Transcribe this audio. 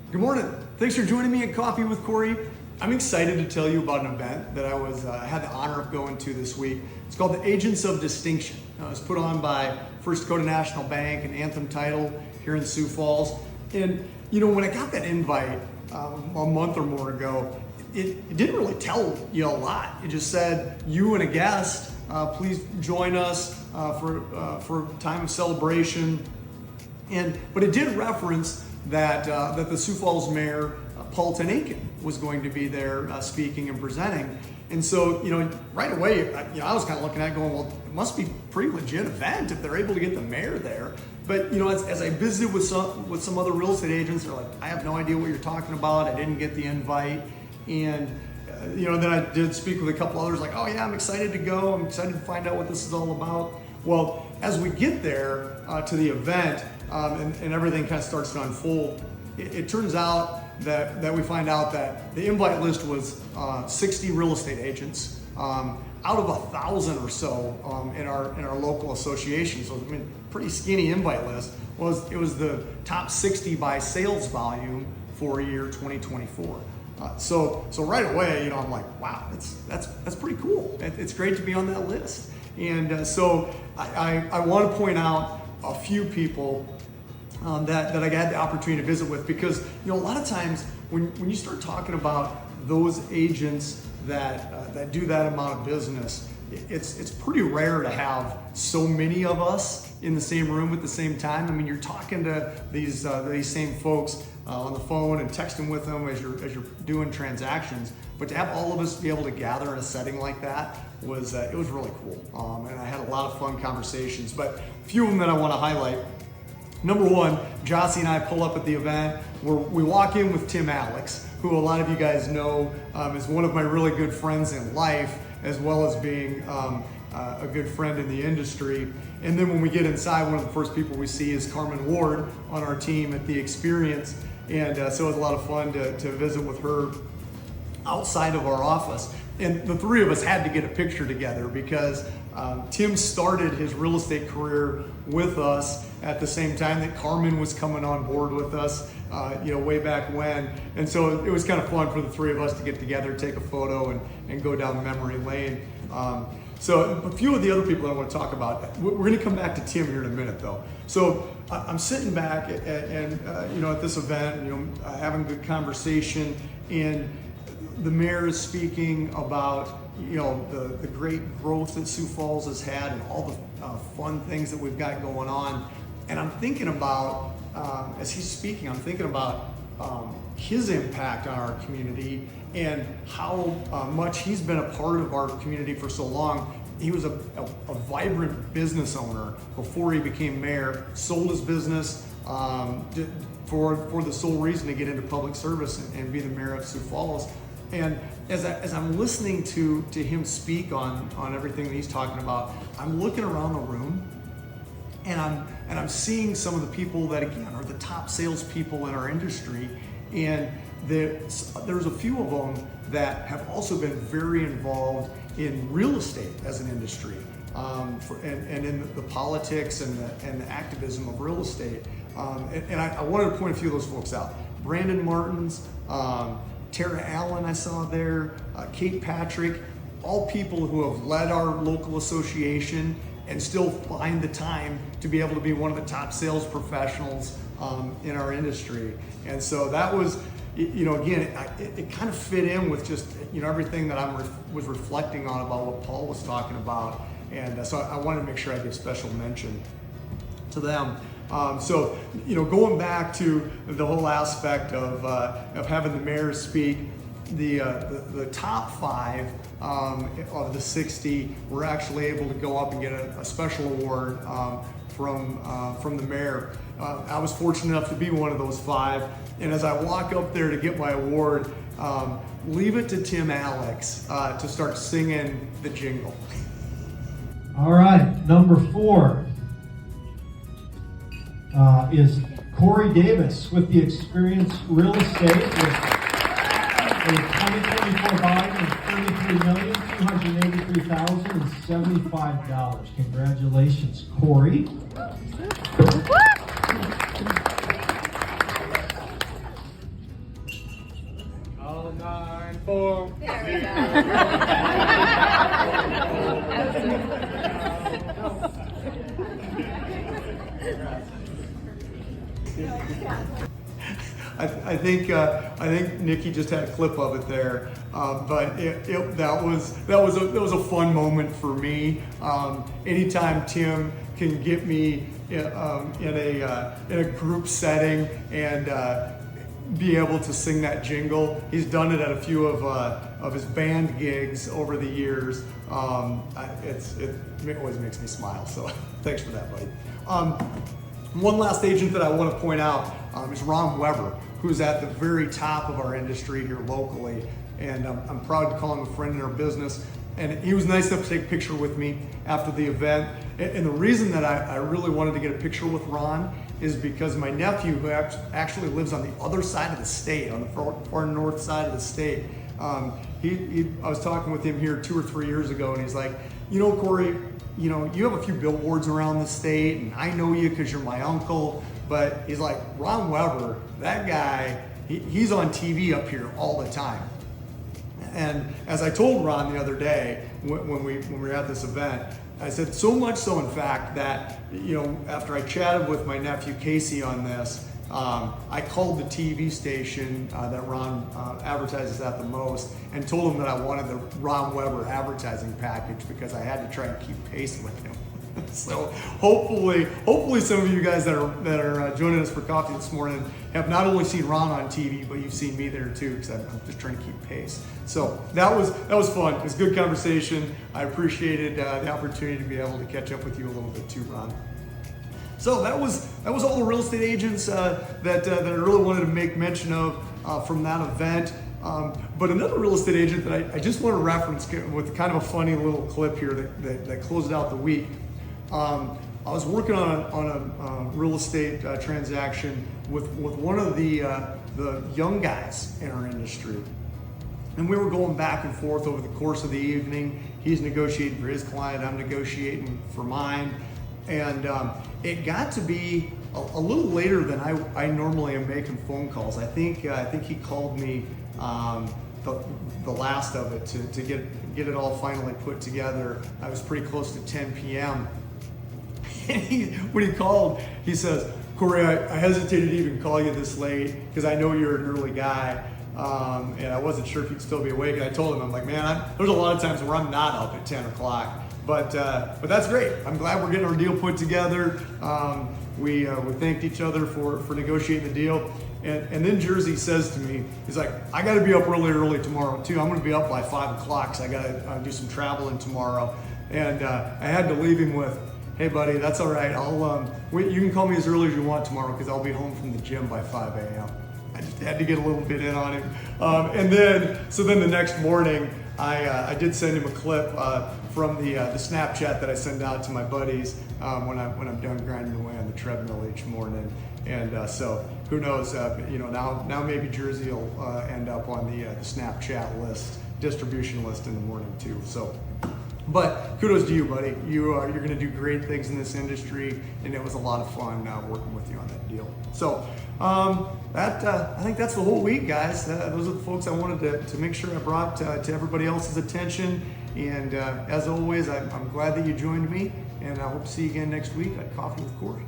Good morning. Thanks for joining me at Coffee with Kory. I'm excited to tell you about an event that I had the honor of going to this week. It's called the Agents of Distinction. It was put on by First Dakota National Bank and Anthem Title here in Sioux Falls. And when I got that invite a month or more ago, it didn't really tell you a lot. It just said, you and a guest, please join us for a time of celebration. But it did reference that the Sioux Falls Mayor, Paul Tenaiken, was going to be there speaking and presenting. And so, right away, I was kind of looking at it going, well, it must be a pretty legit event if they're able to get the mayor there. But, as I visited with some other real estate agents, they're like, I have no idea what you're talking about. I didn't get the invite. And, then I did speak with a couple others like, oh yeah, I'm excited to go. I'm excited to find out what this is all about. Well, as we get there to the event and everything kind of starts to unfold, it turns out that we find out that the invite list was 60 real estate agents out of 1,000 or so in our local association. So pretty skinny invite list. It was the top 60 by sales volume for year 2024. So right away, I'm like, wow, that's pretty cool. It's great to be on that list. And so I want to point out a few people that I had the opportunity to visit with, because a lot of times when you start talking about those agents that do that amount of business, it's pretty rare to have so many of us in the same room at the same time. You're talking to these same folks on the phone and texting with them as you're doing transactions, but to have all of us be able to gather in a setting like that was really cool. And I had a lot of fun conversations, but a few of them that I want to highlight. Number one, Jossie and I pull up at the event where we walk in with Tim Alex, who a lot of you guys know is one of my really good friends in life, as well as being a good friend in the industry. And then when we get inside, one of the first people we see is Carmen Ward on our team at The Experience. And so it was a lot of fun to visit with her outside of our office. And the three of us had to get a picture together because Tim started his real estate career with us at the same time that Carmen was coming on board with us, way back when. And so it was kind of fun for the three of us to get together, take a photo, and go down memory lane. So a few of the other people I want to talk about, we're going to come back to Tim here in a minute though. So I'm sitting back and at this event, having a good conversation, and the mayor is speaking about the great growth that Sioux Falls has had and all the fun things that we've got going on. And I'm thinking about, as he's speaking, I'm thinking about his impact on our community and how much he's been a part of our community for so long. He was a vibrant business owner before he became mayor, sold his business for the sole reason to get into public service and be the mayor of Sioux Falls. And as I'm listening to him speak on everything that he's talking about, I'm looking around the room and I'm seeing some of the people that, again, are the top salespeople in our industry. And there's a few of them that have also been very involved in real estate as an industry, and in the politics and the activism of real estate. And I wanted to point a few of those folks out. Brandon Martins, Tara Allen I saw there, Kate Patrick, all people who have led our local association and still find the time to be able to be one of the top sales professionals in our industry. And so that was, again, it kind of fit in with just, everything that I was reflecting on about what Paul was talking about. And so I wanted to make sure I give special mention to them. So, going back to the whole aspect of having the mayor speak, the top 5 of the 60 were actually able to go up and get a special award from the mayor. I was fortunate enough to be one of those 5, and as I walk up there to get my award, leave it to Tim Alex to start singing the jingle. All right, number 4 is Kory Davis with The Experience Real Estate with a 2024 volume of $33,283,075. Congratulations, Kory. 4. There we go. I think Nikki just had a clip of it there, but that was a fun moment for me. Anytime Tim can get me in a group setting and be able to sing that jingle, he's done it at a few of his band gigs over the years. It always makes me smile. So thanks for that, buddy. One last agent that I want to point out is Ron Weber, who's at the very top of our industry here locally. And I'm proud to call him a friend in our business. And he was nice enough to take a picture with me after the event. And the reason that I really wanted to get a picture with Ron is because my nephew, who actually lives on the other side of the state, on the far north side of the state, I was talking with him here 2 or 3 years ago, and he's like, you know, Kory, you know, you have a few billboards around the state, and I know you because you're my uncle, but he's like, Ron Weber, that guy, he's on TV up here all the time. And as I told Ron the other day when we were at this event, I said, so much so in fact that, you know, after I chatted with my nephew Casey on this, I called the TV station that Ron advertises at the most and told him that I wanted the Ron Weber advertising package because I had to try and keep pace with him. So hopefully some of you guys that are joining us for coffee this morning have not only seen Ron on TV, but you've seen me there too, because I'm just trying to keep pace. So that was fun. It was a good conversation. I appreciated the opportunity to be able to catch up with you a little bit too, Ron. So that was all the real estate agents that I really wanted to make mention of from that event. But another real estate agent that I just want to reference with kind of a funny little clip here that closed out the week. I was working on a real estate transaction with one of the young guys in our industry. And we were going back and forth over the course of the evening. He's negotiating for his client, I'm negotiating for mine. And it got to be a little later than I normally am making phone calls. I think he called me the last of it to get it all finally put together. I was pretty close to 10 p.m. And when he called, he says, Kory, I hesitated to even call you this late because I know you're an early guy. And I wasn't sure if you'd still be awake. And I told him, I'm like, man, there's a lot of times where I'm not up at 10 o'clock. But that's great. I'm glad we're getting our deal put together. We thanked each other for negotiating the deal. And then Jersey says to me, he's like, I got to be up really early tomorrow too. I'm going to be up by 5 o'clock, so I got to do some traveling tomorrow. And I had to leave him with, hey buddy, that's all right. You can call me as early as you want tomorrow because I'll be home from the gym by 5 a.m. I just had to get a little bit in on him. And then the next morning, I did send him a clip from the Snapchat that I send out to my buddies when I'm done grinding away on the treadmill each morning. And so who knows? Now maybe Jersey will end up on the Snapchat distribution list in the morning too. So. But kudos to you, buddy. You're going to do great things in this industry, and it was a lot of fun working with you on that deal. So I think that's the whole week, guys. Those are the folks I wanted to make sure I brought to everybody else's attention. And as always, I'm glad that you joined me, and I hope to see you again next week at Coffee with Kory.